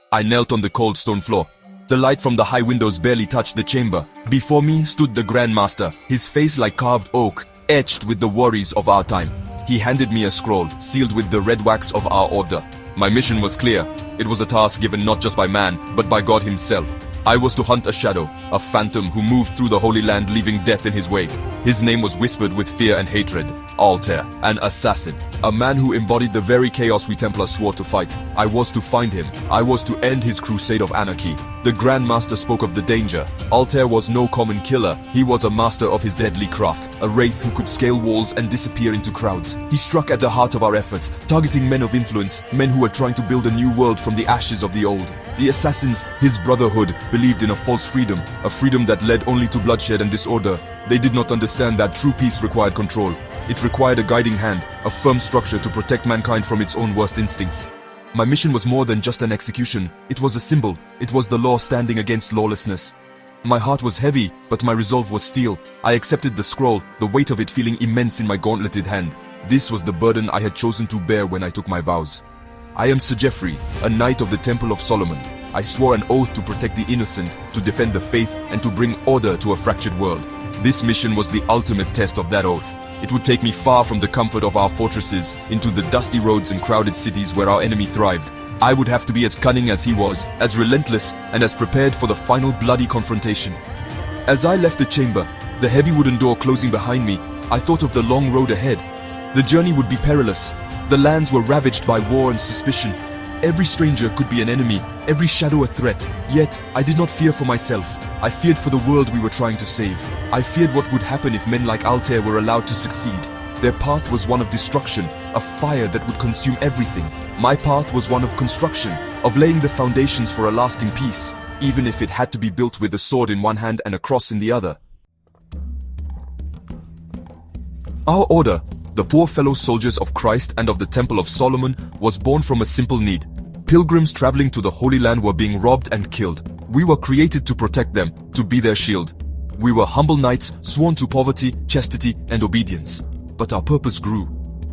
I knelt on the cold stone floor. The light from the high windows barely touched the chamber. Before me stood the Grand Master, his face like carved oak, etched with the worries of our time. He handed me a scroll, sealed with the red wax of our order. My mission was clear. It was a task given not just by man, but by God himself. I was to hunt a shadow, a phantom who moved through the Holy Land leaving death in his wake. His name was whispered with fear and hatred. Altair, an assassin. A man who embodied the very chaos we Templars swore to fight. I was to find him. I was to end his crusade of anarchy. The Grand Master spoke of the danger. Altair was no common killer. He was a master of his deadly craft. A wraith who could scale walls and disappear into crowds. He struck at the heart of our efforts, targeting men of influence, men who were trying to build a new world from the ashes of the old. The assassins, his brotherhood, believed in a false freedom, a freedom that led only to bloodshed and disorder. They did not understand that true peace required control. It required a guiding hand, a firm structure to protect mankind from its own worst instincts. My mission was more than just an execution. It was a symbol. It was the law standing against lawlessness. My heart was heavy, but my resolve was steel. I accepted the scroll, the weight of it feeling immense in my gauntleted hand. This was the burden I had chosen to bear when I took my vows. I am Sir Geoffrey, a knight of the Temple of Solomon. I swore an oath to protect the innocent, to defend the faith, and to bring order to a fractured world. This mission was the ultimate test of that oath. It would take me far from the comfort of our fortresses, into the dusty roads and crowded cities where our enemy thrived. I would have to be as cunning as he was, as relentless, and as prepared for the final bloody confrontation. As I left the chamber, the heavy wooden door closing behind me, I thought of the long road ahead. The journey would be perilous. The lands were ravaged by war and suspicion. Every stranger could be an enemy, every shadow a threat. Yet, I did not fear for myself. I feared for the world we were trying to save. I feared what would happen if men like Altair were allowed to succeed. Their path was one of destruction, a fire that would consume everything. My path was one of construction, of laying the foundations for a lasting peace, even if it had to be built with a sword in one hand and a cross in the other. Our order, the poor fellow soldiers of Christ and of the Temple of Solomon, was born from a simple need. Pilgrims traveling to the Holy Land were being robbed and killed. We were created to protect them, to be their shield. We were humble knights, sworn to poverty, chastity, and obedience. But our purpose grew.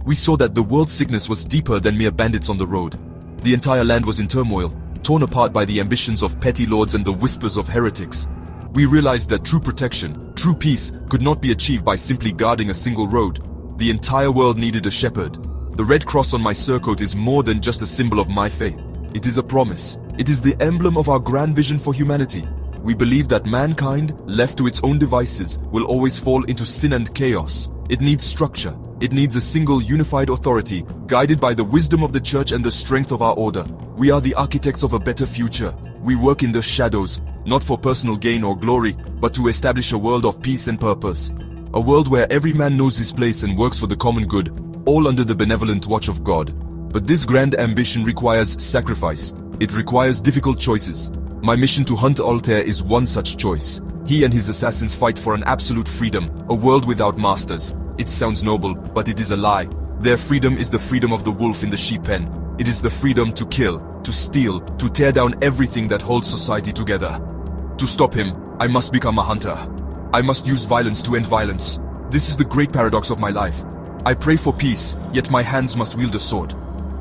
We saw that the world's sickness was deeper than mere bandits on the road. The entire land was in turmoil, torn apart by the ambitions of petty lords and the whispers of heretics. We realized that true protection, true peace, could not be achieved by simply guarding a single road. The entire world needed a shepherd. The red cross on my surcoat is more than just a symbol of my faith. It is a promise. It is the emblem of our grand vision for humanity. We believe that mankind, left to its own devices, will always fall into sin and chaos. It needs structure. It needs a single unified authority, guided by the wisdom of the church and the strength of our order. We are the architects of a better future. We work in the shadows, not for personal gain or glory, but to establish a world of peace and purpose. A world where every man knows his place and works for the common good, all under the benevolent watch of God. But this grand ambition requires sacrifice. It requires difficult choices. My mission to hunt Altair is one such choice. He and his assassins fight for an absolute freedom, a world without masters. It sounds noble, but it is a lie. Their freedom is the freedom of the wolf in the sheep pen. It is the freedom to kill, to steal, to tear down everything that holds society together. To stop him, I must become a hunter. I must use violence to end violence. This is the great paradox of my life. I pray for peace, yet my hands must wield a sword.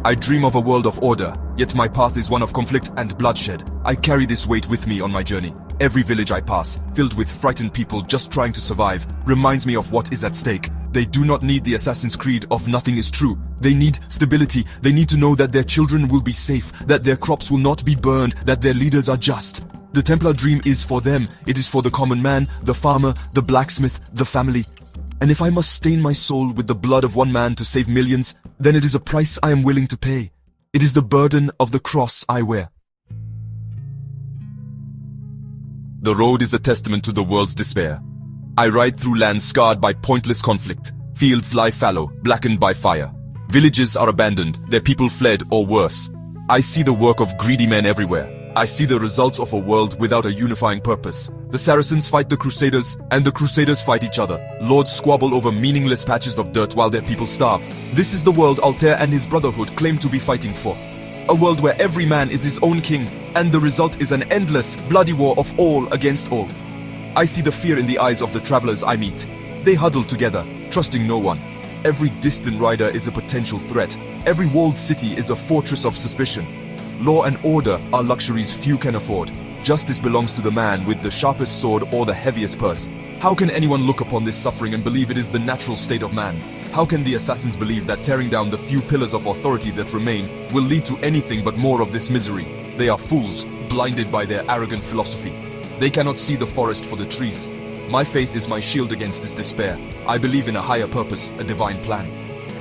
I dream of a world of order, yet my path is one of conflict and bloodshed. I carry this weight with me on my journey. Every village I pass, filled with frightened people just trying to survive, reminds me of what is at stake. They do not need the Assassin's Creed of nothing is true. They need stability. They need to know that their children will be safe, that their crops will not be burned, that their leaders are just. The Templar dream is for them. It is for the common man, the farmer, the blacksmith, the family. And if I must stain my soul with the blood of one man to save millions, then it is a price I am willing to pay. It is the burden of the cross I wear. The road is a testament to the world's despair. I ride through lands scarred by pointless conflict. Fields lie fallow, blackened by fire. Villages are abandoned, their people fled or worse. I see the work of greedy men everywhere. I see the results of a world without a unifying purpose. The Saracens fight the Crusaders, and the Crusaders fight each other. Lords squabble over meaningless patches of dirt while their people starve. This is the world Altair and his brotherhood claim to be fighting for. A world where every man is his own king, and the result is an endless, bloody war of all against all. I see the fear in the eyes of the travelers I meet. They huddle together, trusting no one. Every distant rider is a potential threat. Every walled city is a fortress of suspicion. Law and order are luxuries few can afford. Justice belongs to the man with the sharpest sword or the heaviest purse. How can anyone look upon this suffering and believe it is the natural state of man? How can the assassins believe that tearing down the few pillars of authority that remain will lead to anything but more of this misery? They are fools, blinded by their arrogant philosophy. They cannot see the forest for the trees. My faith is my shield against this despair. I believe in a higher purpose, a divine plan.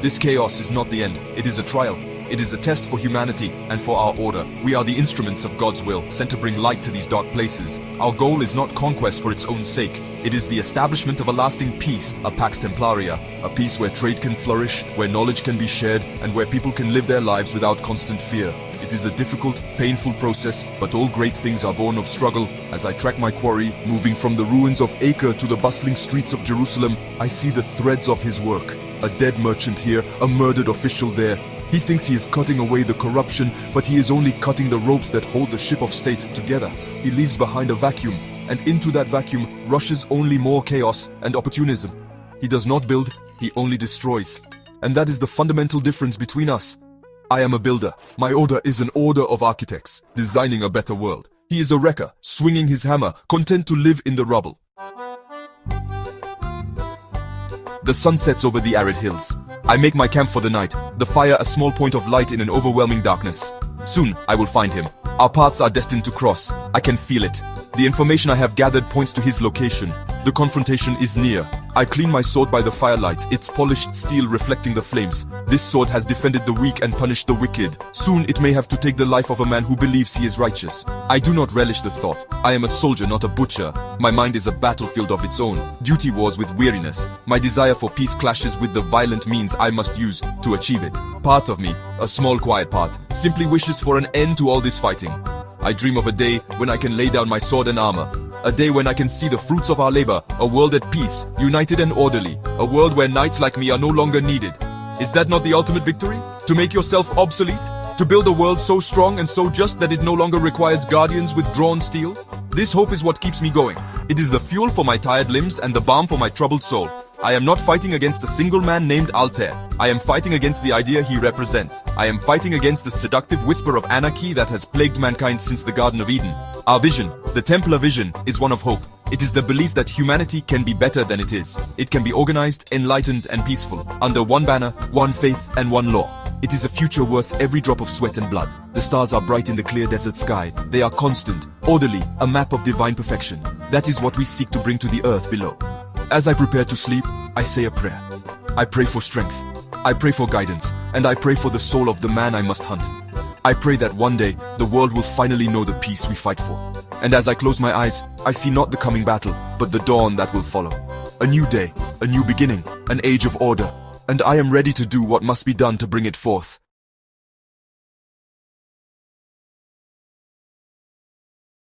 This chaos is not the end, it is a trial. It is a test for humanity and for our order. We are the instruments of God's will, sent to bring light to these dark places. Our goal is not conquest for its own sake. It is the establishment of a lasting peace, a Pax Templaria, a peace where trade can flourish, where knowledge can be shared, and where people can live their lives without constant fear. It is a difficult, painful process, but all great things are born of struggle. As I track my quarry, moving from the ruins of Acre to the bustling streets of Jerusalem, I see the threads of his work. A dead merchant here, a murdered official there. He thinks he is cutting away the corruption, but he is only cutting the ropes that hold the ship of state together. He leaves behind a vacuum, and into that vacuum rushes only more chaos and opportunism. He does not build, he only destroys. And that is the fundamental difference between us. I am a builder. My order is an order of architects, designing a better world. He is a wrecker, swinging his hammer, content to live in the rubble. The sun sets over the arid hills. I make my camp for the night, the fire a small point of light in an overwhelming darkness. Soon, I will find him. Our paths are destined to cross. I can feel it. The information I have gathered points to his location. The confrontation is near. I clean my sword by the firelight, its polished steel reflecting the flames. This sword has defended the weak and punished the wicked. Soon it may have to take the life of a man who believes he is righteous. I do not relish the thought. I am a soldier, not a butcher. My mind is a battlefield of its own. Duty wars with weariness. My desire for peace clashes with the violent means I must use to achieve it. Part of me, a small quiet part, simply wishes for an end to all this fighting. I dream of a day when I can lay down my sword and armor. A day when I can see the fruits of our labor, a world at peace, united and orderly, a world where knights like me are no longer needed. Is that not the ultimate victory? To make yourself obsolete? To build a world so strong and so just that it no longer requires guardians with drawn steel? This hope is what keeps me going. It is the fuel for my tired limbs and the balm for my troubled soul. I am not fighting against a single man named Altair. I am fighting against the idea he represents. I am fighting against the seductive whisper of anarchy that has plagued mankind since the Garden of Eden. Our vision, the Templar vision, is one of hope. It is the belief that humanity can be better than it is. It can be organized, enlightened, and peaceful, under one banner, one faith, and one law. It is a future worth every drop of sweat and blood. The stars are bright in the clear desert sky. They are constant, orderly, a map of divine perfection. That is what we seek to bring to the earth below. As I prepare to sleep, I say a prayer. I pray for strength. I pray for guidance. And I pray for the soul of the man I must hunt. I pray that one day, the world will finally know the peace we fight for. And as I close my eyes, I see not the coming battle, but the dawn that will follow. A new day, a new beginning, an age of order. And I am ready to do what must be done to bring it forth.